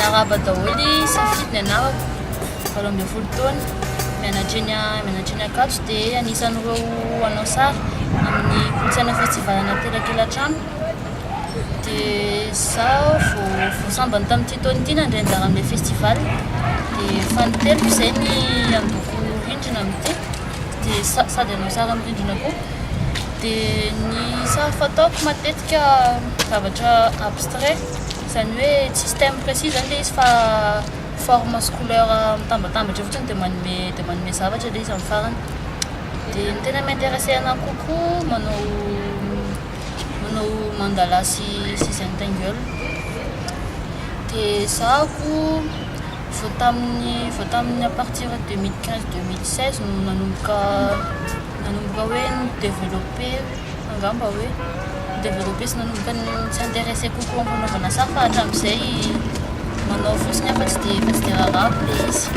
miaraba daholo safidiny anarako 12 taona mianatra eny Ankatso dia anisan'ireo anao sary amin'ny kolotsaina festivalana Telakelatrano dia zaho vao sambany tamin'ity taona ity nandray anjara amin'ilay festival dia fanoteloko izay ny andoko rindrina amin'ity dia sady anao sary amin'ny rindrina koa dia ny sary fataoko matetika zavatra abstrait izany hoe tsy système précis zany ilay izy fa forme sy couleur mitambatambatra fotsiny dia manome zavatra ilay izy amin'ny farany dia ny tena m'intéressé anahy kokoa manao mandala sy rectangle dia zahako vao tamin'ny à partir de 2015-2016 no nanomboka hoe développer angamba hoe développer sy nanomboka sy intéressé kokoa amin'ny fanaovana sary fa hatramin'izay manao fotsiny afa tsy dia raharahako ilay izy